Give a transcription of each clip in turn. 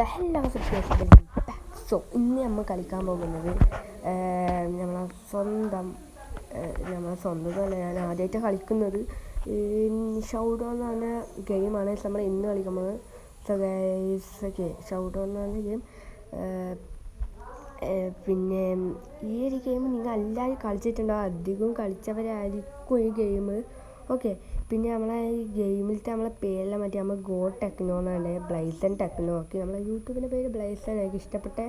Hello so ഇന്ന് നമ്മൾ കളിക്കാൻ പോകുന്നത് നമ്മളെ സ്വന്തം ഞാൻ ആദ്യമായിട്ട് കളിക്കുന്നത് ഷൗഡോ എന്ന് പറഞ്ഞ ഗെയിമാണ് നമ്മൾ ഇന്ന് കളിക്കുന്നത്. സോ ഗൈസ് ഓക്കെ, ഷൗഡോ എന്ന് പറഞ്ഞ ഗെയിം. പിന്നെ ഈ ഒരു ഗെയിം നിങ്ങൾ എല്ലാവരും കളിച്ചിട്ടുണ്ടാവും, അധികവും കളിച്ചവരായിരിക്കും ഈ ഗെയിം. ഓക്കെ, പിന്നെ നമ്മളെ ഈ ഗെയിമിലത്തെ നമ്മളെ പേരെല്ലാം മറ്റേ നമ്മൾ ഗോ ടെക്നോ എന്നാണ്, ബ്ലൈസൺ ടെക്നോ. ഓക്കെ, നമ്മളെ യൂട്യൂബിൻ്റെ പേര് ബ്ലൈസൺ. എനിക്ക് ഇഷ്ടപ്പെട്ട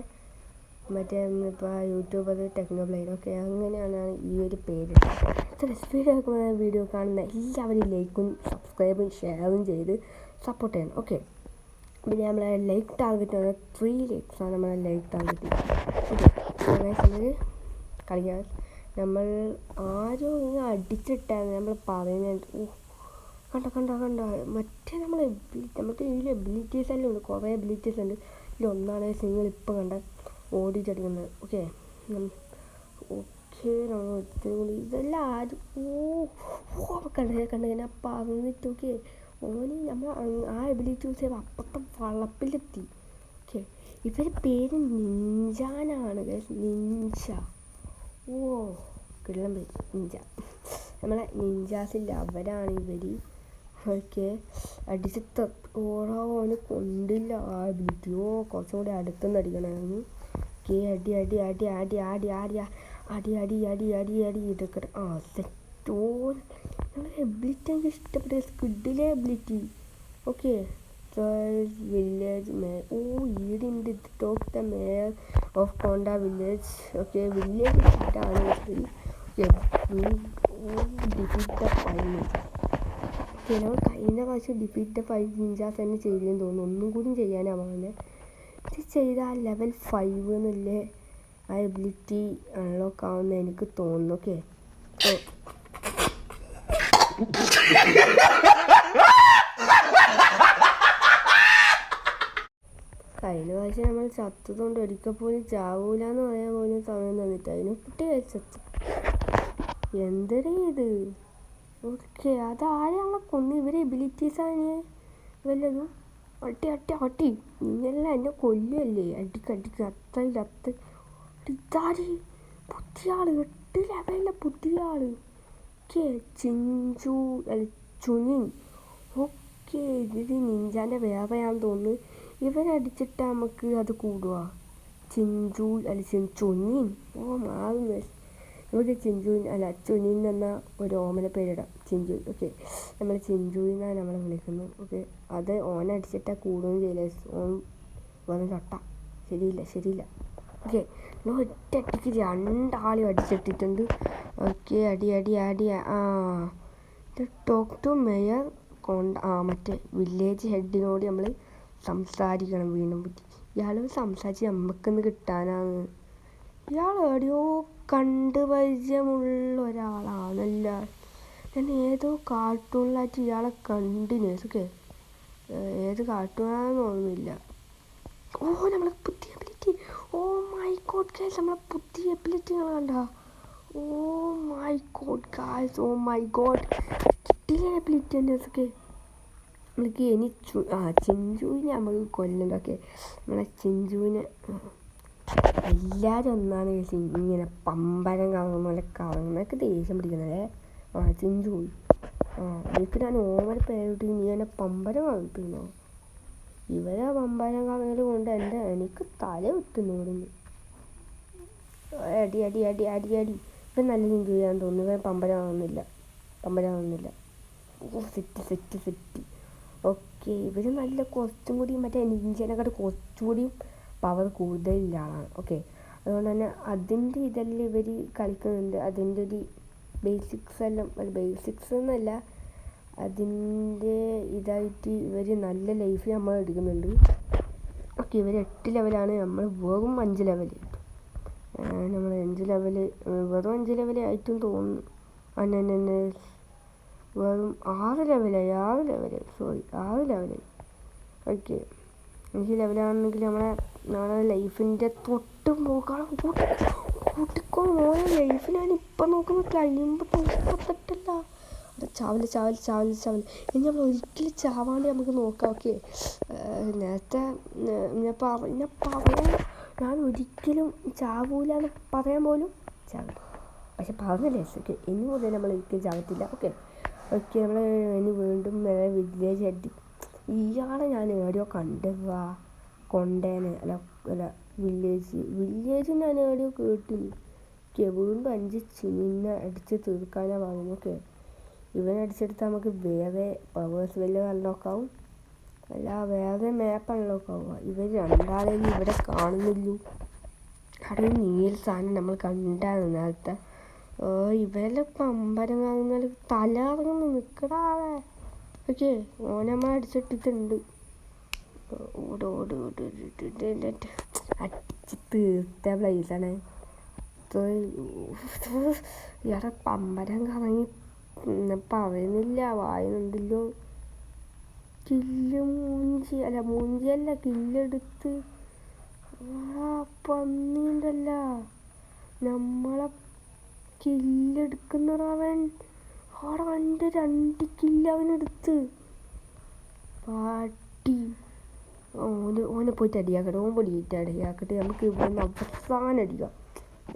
മറ്റേ ഇപ്പോൾ യൂട്യൂബ് അത് ടെക്നോ ബ്ലൈഡ്. ഓക്കെ, അങ്ങനെയാണ് ഈ ഒരു പേര്. വീഡിയോ കാണുന്ന എല്ലാവരും ലൈക്കും സബ്സ്ക്രൈബും ഷെയറും ചെയ്ത് സപ്പോർട്ട് ചെയ്യണം. ഓക്കെ, പിന്നെ നമ്മളെ ലൈക്ക് ടാർഗറ്റ് 3 ലൈക്സാണ് നമ്മളെ ലൈക്ക് ടാർഗറ്റ്. ഓക്കെ, നമ്മൾ കളിക്കാൻ നമ്മൾ ആരും ഇങ്ങനെ അടിച്ചിട്ടായിരുന്നു നമ്മൾ പറയുന്നത്. കണ്ട മറ്റേ നമുക്ക് ഇതിൽ എബിലിറ്റീസ് എല്ലാം ഉണ്ട്, കുറേ എബിലിറ്റീസ് ഉണ്ട്. ഇതിലൊന്നാണ് നിങ്ങൾ ഇപ്പം കണ്ട ഓടിച്ചടിക്കുന്നത്. ഓക്കെ നമ്മൾ ഇതെല്ലാം ആരും കണ്ടു ഞാൻ പറഞ്ഞിട്ട്. ഓക്കെ, ഓന് നമ്മൾ ആ എബിലിറ്റി യൂസ് ചെയ്ത് അപ്പുറത്തെ വളപ്പിലെത്തി. ഓക്കെ, ഇവരുടെ പേര് നിഞ്ചാനാണ്. നിഞ്ച, കിള്ളം പേര് നിഞ്ച. നമ്മളെ നിഞ്ചാസില്ല അവരാണ് ഇവർ. ഓക്കെ, അടിച്ച് ഓന് കൊണ്ടില്ല ആ എബിലിറ്റി. കുറച്ചും കൂടി അടുത്തുനിന്ന് അടിക്കണമായിരുന്നു. ഓക്കെ, അടി ഇതൊക്കെ സെറ്റോ. ഞങ്ങളുടെ എബിലിറ്റി എനിക്ക് ഇഷ്ടപ്പെട്ട സ്ക്വിഡിലെ എബിലിറ്റി. ഓക്കെ, വില്ലേജ് ഈടുണ്ട് talk the mayor of Konda village. Okay, village ഇതാണ്. Defeat the 5 ninja. ഓക്കെ, നമ്മൾ കഴിഞ്ഞ പ്രാവശ്യം ഡിഫീറ്റ് ദ 5 നിഞ്ചാസ് തന്നെ ചെയ്തെന്ന് തോന്നുന്നു. ഒന്നും കൂടി ചെയ്യാനാണ് പറഞ്ഞത്. ഇത് ചെയ്താൽ ലെവൽ 5 എന്നല്ലേ ആ എബിലിറ്റി അൺലോക്ക് ആവുമെന്ന് എനിക്ക് തോന്നുന്നു. ഓക്കെ, കഴിഞ്ഞ പ്രാവശ്യം നമ്മൾ ചത്തതുകൊണ്ട് ഒരിക്കൽ പോലും ചാവൂല എന്ന് പറയാൻ പോലും സമയം തന്നിട്ട് അതിനെ കുട്ടി ചത്തു. എന്തടേ ഇത്? ഓക്കെ, അതാരെ നമ്മളെ കൊന്ന്? ഇവരെ എബിലിറ്റീസാണ് വല്ലതും. അട്ടി നിങ്ങളെല്ലാം എന്നെ കൊല്ലുമല്ലേ? അടിക്ക് അത്ര ഇതാര് പുതിയ ആള്, 8 ലെവലിലെ പുതിയ ആള്. ഓക്കെ, ചുനിൻ. ഓക്കെ, ഇത് നിഞ്ചാൻ്റെ വേറെയാണെന്ന് തോന്നുന്നു. ഇവരടിച്ചിട്ട് നമുക്ക് അത് കൂടുക. ചുനിൻ. മാറുന്നു. നമുക്ക് ചുനിൻ എന്ന ഒരു ഓമന പേരിടാം, ചിഞ്ചു. ഓക്കെ, നമ്മൾ ചിഞ്ചു എന്നാണ് നമ്മളെ വിളിക്കുന്നത്. ഓക്കെ, അത് ഓനടിച്ചിട്ടാൽ കൂടുകയും ചെയ്യില്ല. ഓൻ വെറും ചട്ട. ശരിയില്ല. ഓക്കെ, നമ്മൾ ഒറ്റയ്ക്ക് 2 ആളും അടിച്ചിട്ടിട്ടുണ്ട്. ഓക്കെ, അടി. Talk to mayor കോണ്ട. മറ്റേ വില്ലേജ് ഹെഡിനോട് നമ്മൾ സംസാരിക്കണം വീണ്ടും പറ്റി. ഇയാൾ സംസാരിച്ച് നമുക്കൊന്ന് കിട്ടാനാണ്. ഇയാൾ എവിടെയോ കണ്ട് പരിചയമുള്ള ഒരാളാണല്ല. ഞാൻ ഏതോ കാർട്ടൂണിലായിട്ട് ഇയാളെ കണ്ടിന്. ഓക്കെ, ഏത് കാർട്ടൂണാണെന്ന് ഓർമ്മയില്ല. നമ്മളെ പുതിയ എബിലിറ്റി. മൈ ഗോഡ് ഗൈസ്, നമ്മളെ പുതിയ എബിലിറ്റി കണ്ട. മൈ ഗോഡ് കിട്ടിയ എബിലിറ്റി തന്നെ. ഓക്കെ, നമ്മൾക്ക് ഇനി ചിഞ്ചുവിനെ നമുക്ക് കൊല്ലുന്നുണ്ട്. ഓക്കെ, നമ്മളെ ചിഞ്ചുവിനെ എല്ലാവരും ഒന്നാണ് ഇങ്ങനെ പമ്പരം കറങ്ങുന്ന പോലെ കറങ്ങുന്നതൊക്കെ ദേഷ്യം പിടിക്കുന്നത്. ചിഞ്ചു, എനിക്ക് ഞാൻ ഓവർ പേരിട്ട് നീ എന്നെ പമ്പരം കളിപ്പിക്കുന്നോ? ഇവരെ പമ്പരം കറങ്ങൽ കൊണ്ട് എനിക്ക് തല വിട്ടുന്നു ഇവിടുന്ന്. അടി. ഇപ്പം നല്ല ചിഞ്ചു ചെയ്യാൻ തോന്നുന്നു. ഇവൻ പമ്പരം ആവുന്നില്ല. സെറ്റ്. ഓക്കെ, ഇവർ നല്ല കുറച്ചും കൂടി മറ്റേ നിഞ്ചേനെക്കാട്ട് കുറച്ചും കൂടി പവർ കൂടുതലുള്ള ആളാണ്. ഓക്കെ, അതുകൊണ്ട് തന്നെ അതിൻ്റെ ഇതെല്ലാം ഇവർ കളിക്കുന്നുണ്ട്. അതിൻ്റെ ഒരു ബേസിക്സ് എന്നല്ല, അതിൻ്റെ ഇതായിട്ട് ഇവർ നല്ല ലൈഫ് നമ്മൾ എടുക്കുന്നുണ്ട്. ഓക്കെ, ഇവർ 8 ലെവലാണ്, നമ്മൾ വെറും 5 ലെവൽ. നമ്മൾ 5 ലെവല് വെറും 5 ലെവലായിട്ടും തോന്നുന്നു. അന്നെ വെറും 6 ലെവലായി. 6 ലെവലായി. ഓക്കെ, 5 ലെവലാണെങ്കിൽ നമ്മളെ ലൈഫിൻ്റെ തൊട്ട് പോകാൻ കൂട്ടിക്കോ. മോനെ ലൈഫ് ഞാൻ ഇപ്പം നോക്കുന്നത് കഴിയുമ്പോൾ 38. ചാവല് ചാവല് ചാവല് ചാവല് ഇനി നമ്മൾ ഒരിക്കലും ചാവാണ്ട് നമുക്ക് നോക്കാം. ഓക്കെ, നേരത്തെ ഞാൻ ഒരിക്കലും ചാവൂലെന്ന് പറയാൻ പോലും ചാവും, പക്ഷെ പറഞ്ഞില്ലേ. ഓക്കെ, ഇനി മുതൽ നമ്മൾ ഒരിക്കലും ചാവത്തില്ല. ഓക്കെ ഓക്കെ നമ്മൾ ഇനി വീണ്ടും വില്ലേജ് എത്തി. ഇയാളെ ഞാൻ എവിടെയോ കൊണ്ടേനെ അല്ല വില്ലേജ് ഞാൻ എവിടെയോ കേട്ടിന്. ഓക്കെ, വീണ്ടും 5 ചിന്നിനെ അടിച്ച് തീർക്കാനാണ് പറയുന്നത്. ഓക്കെ, ഇവനടിച്ചെടുത്താൽ നമുക്ക് വേറെ പവേഴ്സ് വലിയ അൺലോക്കാവും, അല്ല വേറെ മാപ്പ് അൺലോക്കാവുക. ഇവർ രണ്ടാളെയും ഇവിടെ കാണുന്നില്ലു. അവിടെ നീല സാധനം നമ്മൾ കണ്ടായിരുന്നു നേരത്തെ. ഇവരെ പമ്പരം കാണുന്ന തല ഇറങ്ങുന്നു നിൽക്കടാതെ. ഓക്കെ, ഓനമ്മ അടിച്ചിട്ടിട്ടുണ്ട്. അടിച്ച് തീർത്ത പ്ലേസാണ്. ഇയാടെ പമ്പരം കറങ്ങി പറയുന്നില്ല, വായുന്നുണ്ടല്ലോ. മൂഞ്ചിയല്ല കില്ലെടുത്ത് പന്നീണ്ടല്ല നമ്മളെ കില്ലെടുക്കുന്നവൻ. അവിടെ കണ്ട് 2 കില്ല് അവനെടുത്ത് പാട്ടി. ഓനെ പോയിട്ട് അടിയാക്കട്ടെ, ഓൻ പൊടിയിട്ട് അടിയാക്കട്ടെ. നമുക്ക് ഇവിടെ നിന്ന് അവസാനം അടിക്കാം.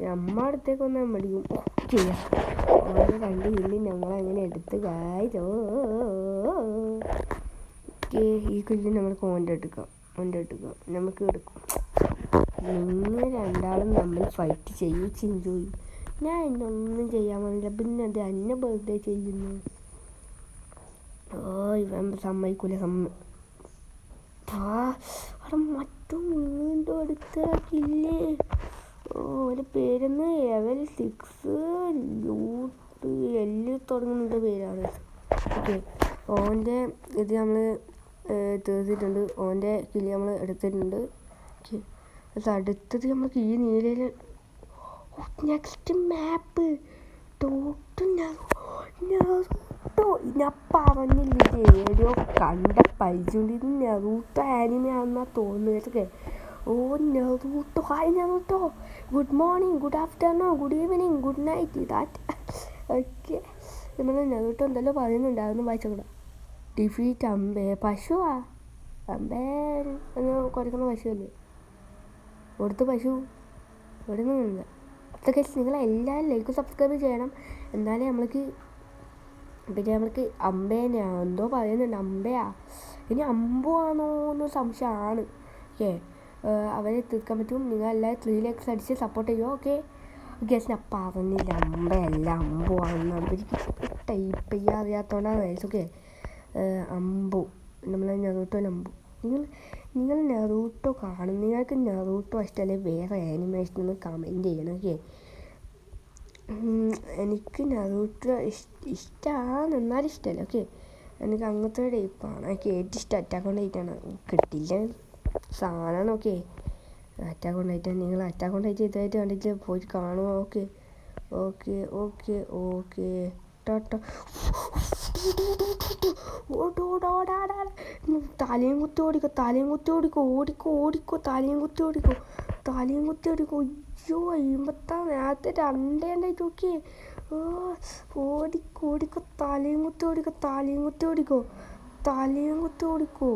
നമ്മ അടുത്തേക്ക് വന്നാൽ മടിയും ചെയ്യാം. ഓരോ 2 കില്ല് നമ്മളങ്ങനെ എടുത്ത് കായോ. ഈ കില്ല് നമുക്ക് ഓൻ്റെ എടുക്കാം നമുക്ക് എടുക്കും. നിങ്ങൾ രണ്ടാളും നമ്മൾ ഫൈറ്റ് ചെയ്യും. ഞാൻ എന്നൊന്നും ചെയ്യാൻ പാടില്ല, പിന്നെ അത് എന്നെ ബർത്ത്ഡേ ചെയ്യുന്നു. ഇവൻ സമ്മതിക്കൂല. അവിടെ മറ്റും വീണ്ടും എടുത്താക്കില്ലേ. ഒരു പേരെന്ന് ലെവൽ 6 ലൂട്ട് എല്ല് തുടങ്ങുന്ന പേരാണ്. ഓക്കെ, ഓൻ്റെ ഇത് നമ്മൾ തീർത്തിട്ടുണ്ട്. ഓൻ്റെ കില്ല് നമ്മൾ എടുത്തിട്ടുണ്ട്. ഓക്കെ, അത് അടുത്തത് നമുക്ക് ഈ നീലയിൽ നെക്സ്റ്റ് മാപ്പ് ഞാൻ പറഞ്ഞില്ല, ഏതോ കണ്ട പരിചയം. ഇത് നെറൂട്ടോ ആനിമയാണെന്നാ തോന്നുന്നത്. Okay, Naruto. Hi Naruto, good morning, good afternoon, good evening, good night. That okay, നമ്മൾ നെറൂട്ടോ എന്തെല്ലോ പറയുന്നുണ്ട്, അതൊന്നും വായിച്ചോളാം. ഡിഫീറ്റ് അമ്പേ പശുവാ. അമ്പേ എന്ന് കുറയ്ക്കുന്ന പശുവല്ലേ, കൊടുത്ത് പശു ഇവിടെ നിന്നില്ല. അപ്പോൾ കേസ് നിങ്ങളെല്ലാവരും ലൈക്ക് സബ്സ്ക്രൈബ് ചെയ്യണം. എന്നാലേ നമ്മൾക്ക് അമ്പേനെ എന്തോ പറയുന്നുണ്ട്, അമ്പയാ ഇനി അമ്പോ ആണോ എന്ന് സംശയമാണ്. ഓക്കെ, അവരെ തീർക്കാൻ പറ്റും. നിങ്ങളെല്ലാവരും 3 ലൈക്സ് അടിച്ച് സപ്പോർട്ട് ചെയ്യുമോ? ഓക്കെ ഗേസ്, ഞാൻ പറഞ്ഞില്ല അമ്പയല്ല അമ്പോ ആണെന്ന്. അവർക്ക് ടൈപ്പ് ചെയ്യാൻ അറിയാത്തതുകൊണ്ടാണ് ഗൈസ്. ഓക്കെ, അമ്പോ നമ്മൾ നെറൂട്ടോയിൽ അമ്പോ. നിങ്ങൾ നെറൂട്ടോ കാണും. നിങ്ങൾക്ക് നെറൂട്ടോ ഇഷ്ടമല്ലേ വേറെ ആനിമേഷൻ ഒന്ന് കമൻറ്റ് ചെയ്യണം. ഓക്കെ, എനിക്ക് നെറൂട്ടോ ഇഷ്ടമാണ്, എന്നാലും ഇഷ്ടമല്ല. ഓക്കെ, എനിക്ക് അങ്ങനത്തെ ടൈപ്പാണ് എനിക്ക് ഏറ്റവും ഇഷ്ടം. Attack on Titan. കിട്ടില്ല സാധനമാണ്. Okay, attack on Titan. നിങ്ങൾ അറ്റാക്ക് ഓൺ ടൈറ്റ് ഇതായിട്ട് കണ്ടിട്ട് പോയിട്ട് കാണുക. ഓക്കെ ഓക്കെ ഓക്കെ ഓക്കെ ടാറ്റ. തലയും കുത്തി ഓടിക്കോ, അയ്യോ 50 നേരത്തെ 2 ഉണ്ടായിട്ട്. ഓക്കെ, ഓടിക്കോ, തലയും കുത്തി ഓടിക്കോ.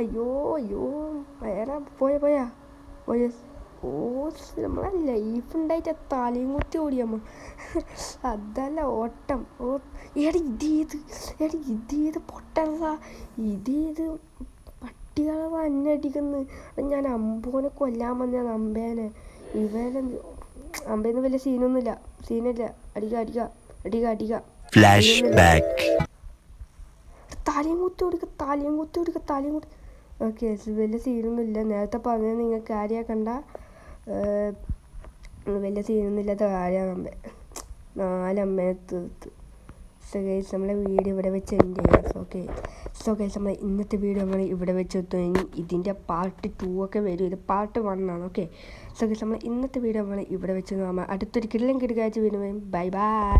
അയ്യോ വേറെ പോയാ നമ്മളെ ലൈഫ് ഉണ്ടായിട്ട് തലയും കുത്തി ഓടിയമ്മ. അതല്ല ഓട്ടം. ഇതേത് പൊട്ടണതാ, ഇതേത് പട്ടികളെ തന്നെ അടിക്കുന്നു. ഞാൻ അമ്പോനെ കൊല്ലാൻ വന്നതാണ്, അമ്പേനെ. അമ്പേന്ന് വലിയ സീനില്ല. അടിക്ക തലയും കുത്തി ഓടിക്ക. ഓക്കെ, വലിയ സീനൊന്നുമില്ല. നേരത്തെ പറഞ്ഞത് നിങ്ങൾക്ക് കാര്യമാക്കണ്ട, വലിയ സീനൊന്നുമില്ലാത്ത കാര്യമാണ്. 4 അമ്മയെ തീർത്ത്. സോ ഗൈസ്, നമ്മളെ വീഡിയോ ഇവിടെ വെച്ച് എൻഡ് ചെയ്യാം. സോ ഗൈസ്, നമ്മൾ ഇന്നത്തെ വീഡിയോ നമ്മൾ ഇവിടെ വെച്ച് എത്തും. ഇതിൻ്റെ പാർട്ട് 2 ഒക്കെ വരും. ഇത് പാർട്ട് 1 ആണ്. ഓക്കെ, സോ ഗൈസ്, നമ്മൾ ഇന്നത്തെ വീഡിയോ നമ്മൾ ഇവിടെ വെച്ച് നോക്കാം. അടുത്തൊരു കിടിലൻ കിടക്കാഴ്ച വീണ്ടും. Bye bye.